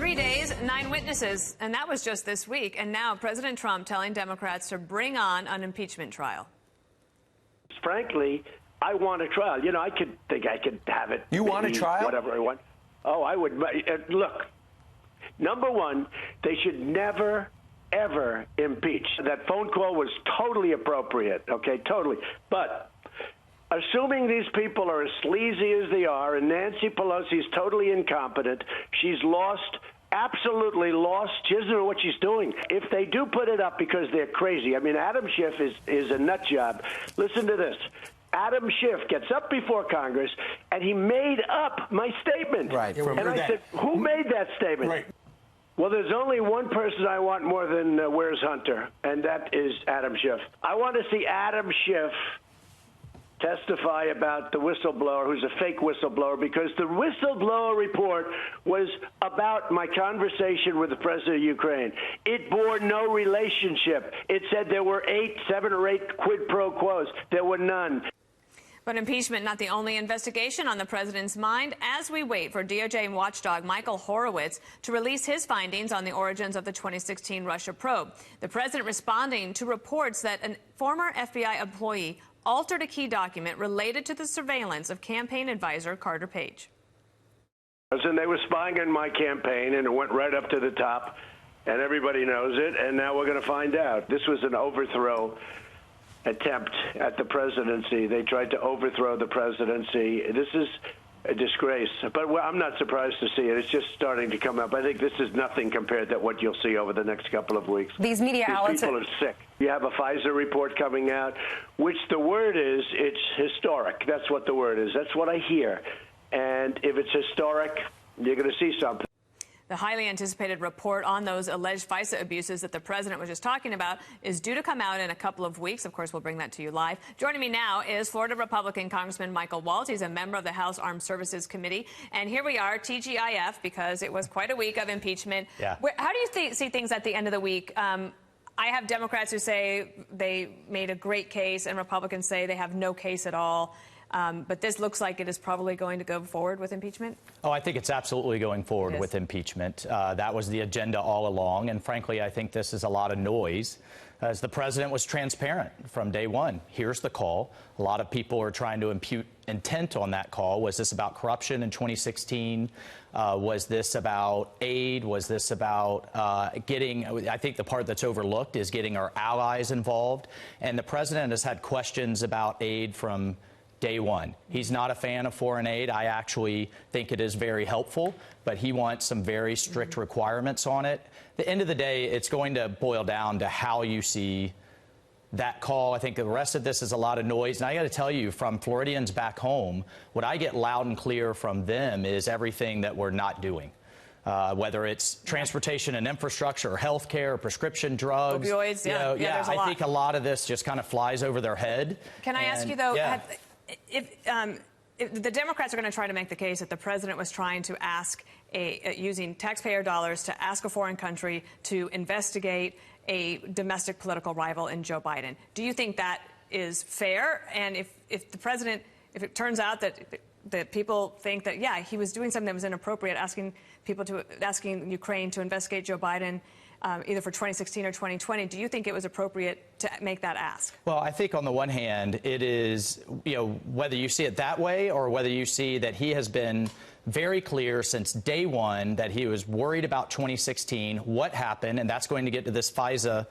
3 days, 9 witnesses, and that was just this week. And now President Trump telling Democrats to bring on an impeachment trial. Frankly, I want a trial. You know, I could think I could have it. You want a trial? Whatever I want. Oh, I would. Look, number one, they should never, ever impeach. That phone call was totally appropriate, okay, totally. But assuming these people are as sleazy as they are, and Nancy Pelosi is totally incompetent, she's lost, absolutely lost. She doesn't know what she's doing. If they do put it up because they're crazy, I mean, Adam Schiff is a nut job. Listen to this. Adam Schiff gets up before Congress, and he made up my statement. Right. And I said, who made that statement? Right. Well, there's only one person I want more than Where's Hunter, and that is Adam Schiff. I want to see Adam Schiff testify about the whistleblower, who's a fake whistleblower, because the whistleblower report was about my conversation with the president of Ukraine. It bore no relationship. It said there were 7 or 8 quid pro quos. There were none. But impeachment not the only investigation on the president's mind as we wait for DOJ watchdog Michael Horowitz to release his findings on the origins of the 2016 Russia probe. The president responding to reports that a former FBI employee altered a key document related to the surveillance of campaign advisor Carter Page. And they were spying on my campaign, and it went right up to the top, and everybody knows it, and now we're going to find out. This was an overthrow attempt at the presidency. They tried to overthrow the presidency. This is a disgrace. But I'm not surprised to see it. It's just starting to come up. I think this is nothing compared to what you'll see over the next couple of weeks. These media outlets people are sick. You have a FISA report coming out, which the word is, it's historic. That's what the word is. That's what I hear. And if it's historic, you're going to see something. The highly anticipated report on those alleged FISA abuses that the president was just talking about is due to come out in a couple of weeks. Of course, we'll bring that to you live. Joining me now is Florida Republican Congressman Michael Waltz. He's a member of the House Armed Services Committee. And here we are, TGIF, because it was quite a week of impeachment. Yeah. How do you see things at the end of the week? I have Democrats who say they made a great case, and Republicans say they have no case at all. But this looks like it is probably going to go forward with impeachment? Oh, I think it's absolutely going forward with impeachment. That was the agenda all along. And frankly, I think this is a lot of noise, as the president was transparent from day one. Here's the call. A lot of people are trying to impute intent on that call. Was this about corruption in 2016? Was this about aid? Was this about I think the part that's overlooked is getting our allies involved. And the president has had questions about aid from day one. He's not a fan of foreign aid. I actually think it is very helpful, but he wants some very strict requirements on it. At the end of the day, it's going to boil down to how you see that call. I think the rest of this is a lot of noise. And I got to tell you, from Floridians back home, what I get loud and clear from them is everything that we're not doing. Whether it's transportation and infrastructure, or health care, or prescription drugs. Opioids, there's a lot. I think a lot of this just kind of flies over their head. Can I ask you, though, if the Democrats are going to try to make the case that the president was trying to ask, using taxpayer dollars to ask a foreign country to investigate a domestic political rival in Joe Biden, do you think that is fair? And if the president, if it turns out that people think that, yeah, he was doing something that was inappropriate, asking Ukraine to investigate Joe Biden, either for 2016 or 2020, do you think it was appropriate to make that ask? Well, I think on the one hand, it is, whether you see it that way or whether you see that he has been very clear since day one that he was worried about 2016, what happened, and that's going to get to this FISA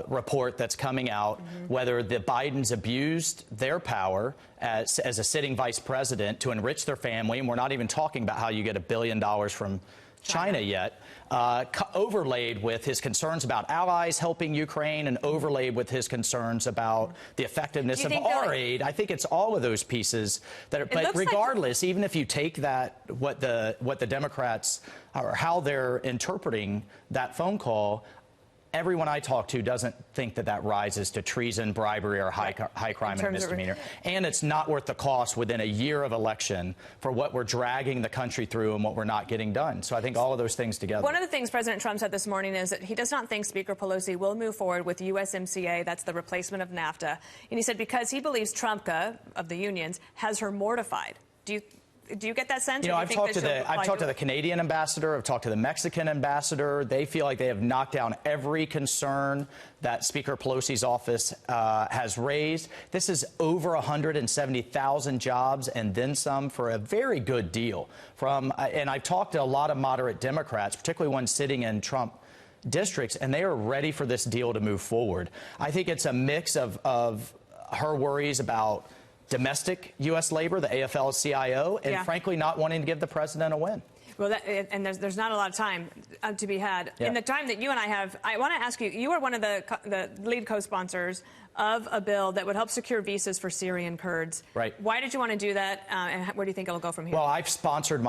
report that's coming out, whether the Bidens abused their power as a sitting vice president to enrich their family, and we're not even talking about how you get $1 billion from China yet, overlaid with his concerns about allies helping Ukraine and overlaid with his concerns about the effectiveness of our aid. I think it's all of those pieces that are, but regardless, even if you take that, what the Democrats, or how they're interpreting that phone call, everyone I talk to doesn't think that rises to treason, bribery, or high crime and misdemeanor. And it's not worth the cost within a year of election for what we're dragging the country through and what we're not getting done. So I think all of those things together. One of the things President Trump said this morning is that he does not think Speaker Pelosi will move forward with USMCA. That's the replacement of NAFTA. And he said because he believes Trumpka, of the unions, has her mortified. Do you get that sense? You know, I've talked to the Canadian ambassador. I've talked to the Mexican ambassador. They feel like they have knocked down every concern that Speaker Pelosi's office has raised. This is over 170,000 jobs and then some for a very good deal. And I've talked to a lot of moderate Democrats, particularly ones sitting in Trump districts, and they are ready for this deal to move forward. I think it's a mix of her worries about domestic U.S. labor, the AFL-CIO, and frankly not wanting to give the president a win. Well, and there's not a lot of time to be had. In the time that you and I have, I want to ask you, you are one of the lead co-sponsors of a bill that would help secure visas for Syrian Kurds. Right. Why did you want to do that, and where do you think it'll go from here? Well, I've sponsored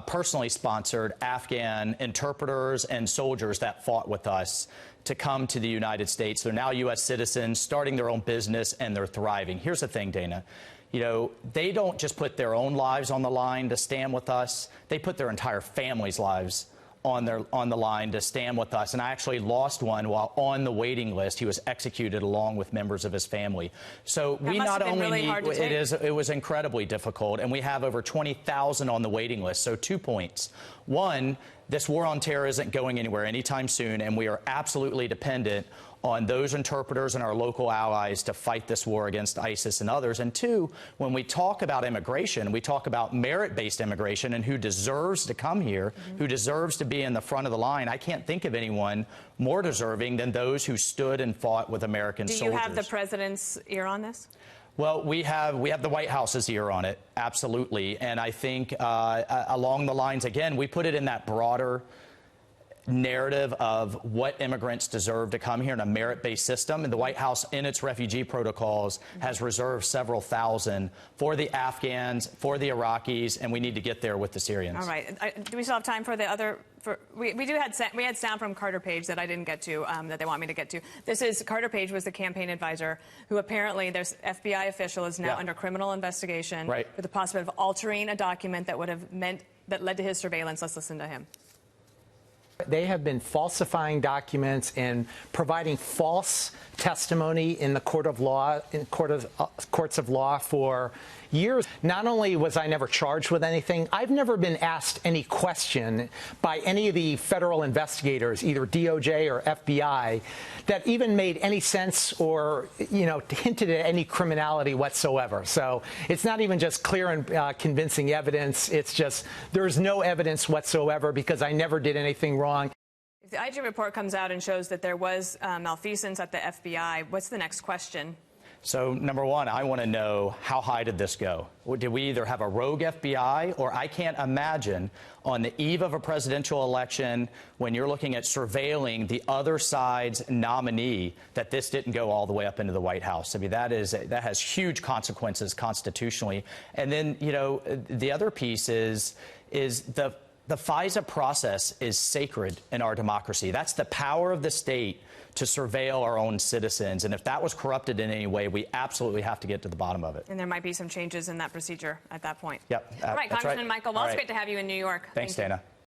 personally sponsored Afghan interpreters and soldiers that fought with us to come to the United States. They're now U.S. citizens, starting their own business, and they're thriving. Here's the thing, Dana. You know, they don't just put their own lives on the line to stand with us. They put their entire family's lives on the line to stand with us. And I actually lost one while on the waiting list. He was executed along with members of his family. So we not only need, it was incredibly difficult, and we have over 20,000 on the waiting list. So 2 points. One, this war on terror isn't going anywhere anytime soon, and we are absolutely dependent on those interpreters and our local allies to fight this war against ISIS and others. And two, when we talk about immigration, we talk about merit-based immigration and who deserves to come here, who deserves to be in the front of the line. I can't think of anyone more deserving than those who stood and fought with American soldiers. Do you have the president's ear on this? Well, we have the White House's ear on it, absolutely. And I think along the lines, again, we put it in that broader narrative of what immigrants deserve to come here in a merit-based system. And the White House, in its refugee protocols, has reserved several thousand for the Afghans, for the Iraqis, and we need to get there with the Syrians. All right. Do we still have time for the other? We had sound from Carter Page that I didn't get to, that they want me to get to. This is Carter Page was the campaign advisor who apparently there's FBI official is now under criminal investigation for the possibility of altering a document that would have that led to his surveillance. Let's listen to him. They have been falsifying documents and providing false testimony in the courts of law for years. Not only was I never charged with anything, I've never been asked any question by any of the federal investigators, either DOJ or FBI, that even made any sense or, you know, hinted at any criminality whatsoever. So it's not even just clear and convincing evidence. It's just there's no evidence whatsoever because I never did anything wrong. If the IGE report comes out and shows that there was malfeasance at the FBI, what's the next question? So, number one, I want to know, how high did this go? Did we either have a rogue FBI, or I can't imagine on the eve of a presidential election, when you're looking at surveilling the other side's nominee, that this didn't go all the way up into the White House. I mean, that has huge consequences constitutionally. And then, you know, the other piece is the FISA process is sacred in our democracy. That's the power of the state to surveil our own citizens. And if that was corrupted in any way, we absolutely have to get to the bottom of it. And there might be some changes in that procedure at that point. Yep. All right, Congressman Michael Waltz, great to have you in New York. Thanks, Dana.